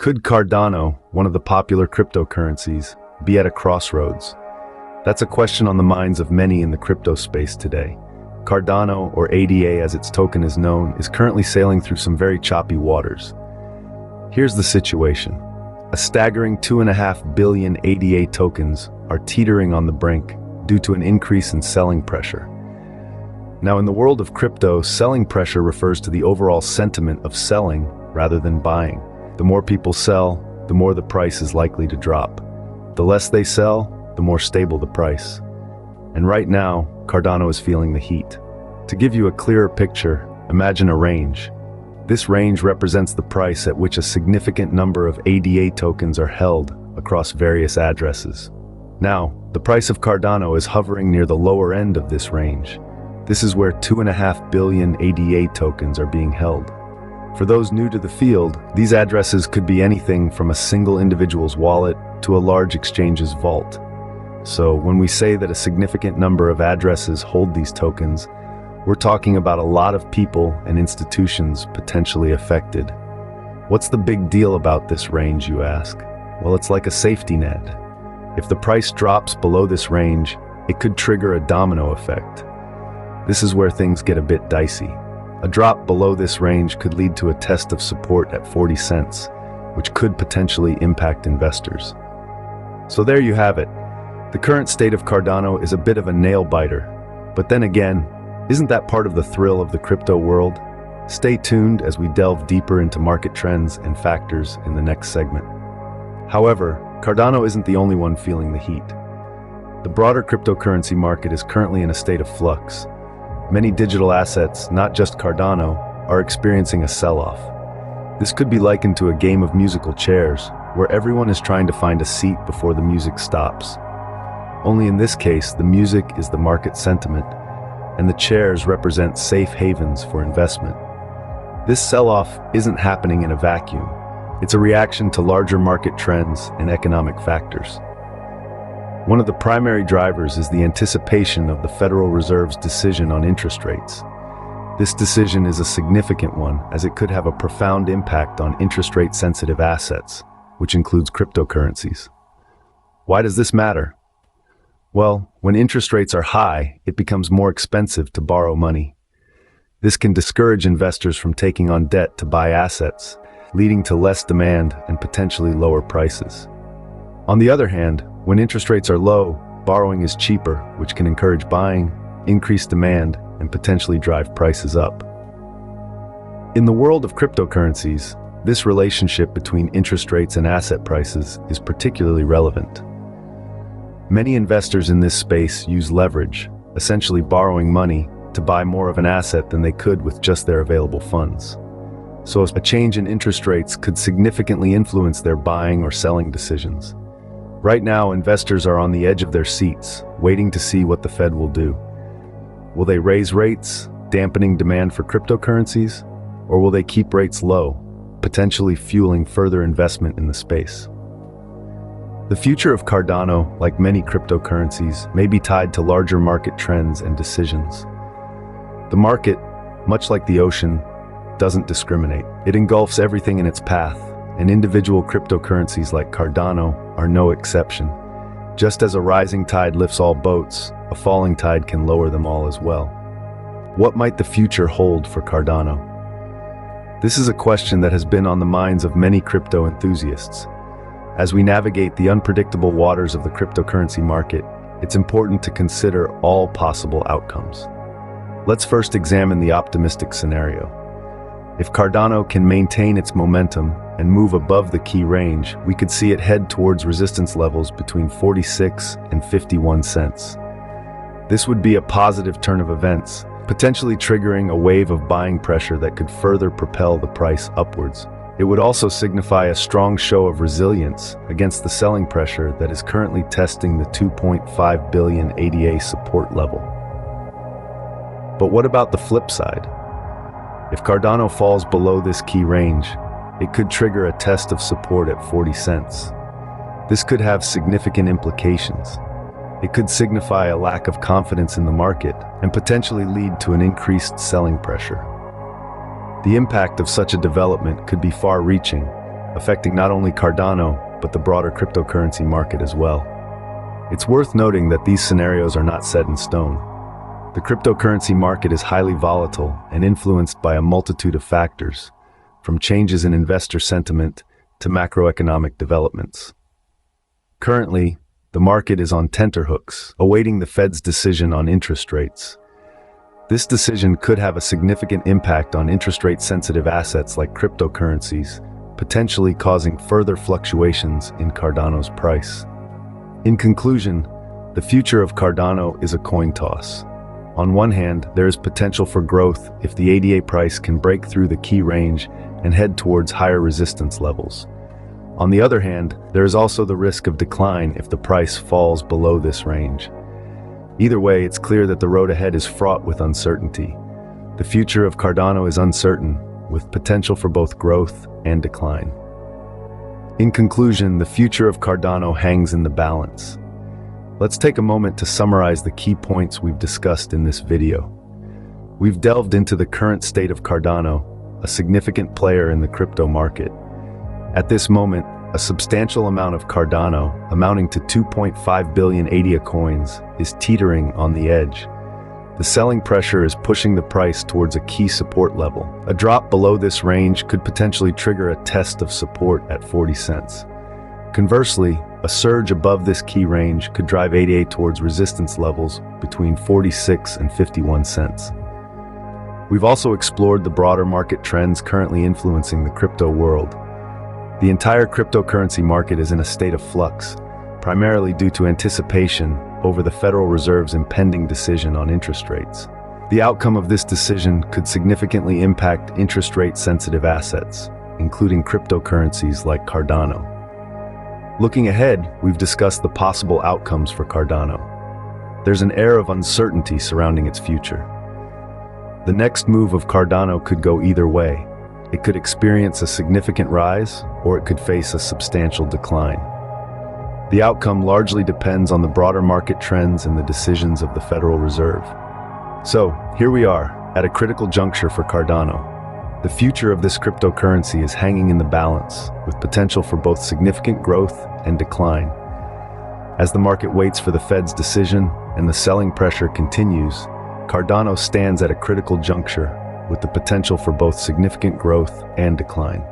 Could Cardano, one of the popular cryptocurrencies, be at a crossroads? That's a question on the minds of many in the crypto space today. Cardano, or ADA as its token is known, is currently sailing through some very choppy waters. Here's the situation. A staggering 2.5 billion ADA tokens are teetering on the brink due to an increase in selling pressure. Now, in the world of crypto, selling pressure refers to the overall sentiment of selling rather than buying. The more people sell, the more the price is likely to drop. The less they sell, the more stable the price. And right now, Cardano is feeling the heat. To give you a clearer picture, imagine a range. This range represents the price at which a significant number of ADA tokens are held across various addresses. Now, the price of Cardano is hovering near the lower end of this range. This is where 2.5 billion ADA tokens are being held. For those new to the field, these addresses could be anything from a single individual's wallet to a large exchange's vault. So when we say that a significant number of addresses hold these tokens, we're talking about a lot of people and institutions potentially affected. What's the big deal about this range, you ask? Well, it's like a safety net. If the price drops below this range, it could trigger a domino effect. This is where things get a bit dicey. A drop below this range could lead to a test of support at 40 cents, which could potentially impact investors. So there you have it. The current state of Cardano is a bit of a nail-biter. But then again, isn't that part of the thrill of the crypto world? Stay tuned as we delve deeper into market trends and factors in the next segment. However, Cardano isn't the only one feeling the heat. The broader cryptocurrency market is currently in a state of flux. Many digital assets, not just Cardano, are experiencing a sell-off. This could be likened to a game of musical chairs, where everyone is trying to find a seat before the music stops. Only in this case, the music is the market sentiment, and the chairs represent safe havens for investment. This sell-off isn't happening in a vacuum. It's a reaction to larger market trends and economic factors. One of the primary drivers is the anticipation of the Federal Reserve's decision on interest rates. This decision is a significant one, as it could have a profound impact on interest rate-sensitive assets, which includes cryptocurrencies. Why does this matter? Well, when interest rates are high, it becomes more expensive to borrow money. This can discourage investors from taking on debt to buy assets, leading to less demand and potentially lower prices. On the other hand, when interest rates are low, borrowing is cheaper, which can encourage buying, increase demand, and potentially drive prices up. In the world of cryptocurrencies, this relationship between interest rates and asset prices is particularly relevant. Many investors in this space use leverage, essentially borrowing money, to buy more of an asset than they could with just their available funds. So a change in interest rates could significantly influence their buying or selling decisions. Right now, investors are on the edge of their seats, waiting to see what the Fed will do. Will they raise rates, dampening demand for cryptocurrencies, or will they keep rates low, potentially fueling further investment in the space? The future of Cardano, like many cryptocurrencies, may be tied to larger market trends and decisions. The market, much like the ocean, doesn't discriminate. It engulfs everything in its path, and individual cryptocurrencies like Cardano are no exception. Just as a rising tide lifts all boats, a falling tide can lower them all as well. What might the future hold for Cardano? This is a question that has been on the minds of many crypto enthusiasts. As we navigate the unpredictable waters of the cryptocurrency market, it's important to consider all possible outcomes. Let's first examine the optimistic scenario. If Cardano can maintain its momentum and move above the key range, we could see it head towards resistance levels between 46 and 51 cents. This would be a positive turn of events, potentially triggering a wave of buying pressure that could further propel the price upwards. It would also signify a strong show of resilience against the selling pressure that is currently testing the 2.5 billion ADA support level. But what about the flip side? If Cardano falls below this key range, it could trigger a test of support at 40 cents. This could have significant implications. It could signify a lack of confidence in the market and potentially lead to an increased selling pressure. The impact of such a development could be far-reaching, affecting not only Cardano, but the broader cryptocurrency market as well. It's worth noting that these scenarios are not set in stone. The cryptocurrency market is highly volatile and influenced by a multitude of factors, from changes in investor sentiment to macroeconomic developments. Currently, the market is on tenterhooks, awaiting the Fed's decision on interest rates. This decision could have a significant impact on interest rate-sensitive assets like cryptocurrencies, potentially causing further fluctuations in Cardano's price. In conclusion, the future of Cardano is a coin toss. On one hand, there is potential for growth if the ADA price can break through the key range and head towards higher resistance levels. On the other hand, there is also the risk of decline if the price falls below this range. Either way, it's clear that the road ahead is fraught with uncertainty. The future of Cardano is uncertain, with potential for both growth and decline. In conclusion, the future of Cardano hangs in the balance. Let's take a moment to summarize the key points we've discussed in this video. We've delved into the current state of Cardano, a significant player in the crypto market. At this moment, a substantial amount of Cardano, amounting to 2.5 billion ADA coins, is teetering on the edge. The selling pressure is pushing the price towards a key support level. A drop below this range could potentially trigger a test of support at 40 cents. Conversely, a surge above this key range could drive ADA towards resistance levels between 46 and 51 cents. We've also explored the broader market trends currently influencing the crypto world. The entire cryptocurrency market is in a state of flux, primarily due to anticipation over the Federal Reserve's impending decision on interest rates. The outcome of this decision could significantly impact interest rate-sensitive assets, including cryptocurrencies like Cardano. Looking ahead, we've discussed the possible outcomes for Cardano. There's an air of uncertainty surrounding its future. The next move of Cardano could go either way. It could experience a significant rise, or it could face a substantial decline. The outcome largely depends on the broader market trends and the decisions of the Federal Reserve. So, here we are, at a critical juncture for Cardano. The future of this cryptocurrency is hanging in the balance, with potential for both significant growth and decline. As the market waits for the Fed's decision and the selling pressure continues, Cardano stands at a critical juncture, with the potential for both significant growth and decline.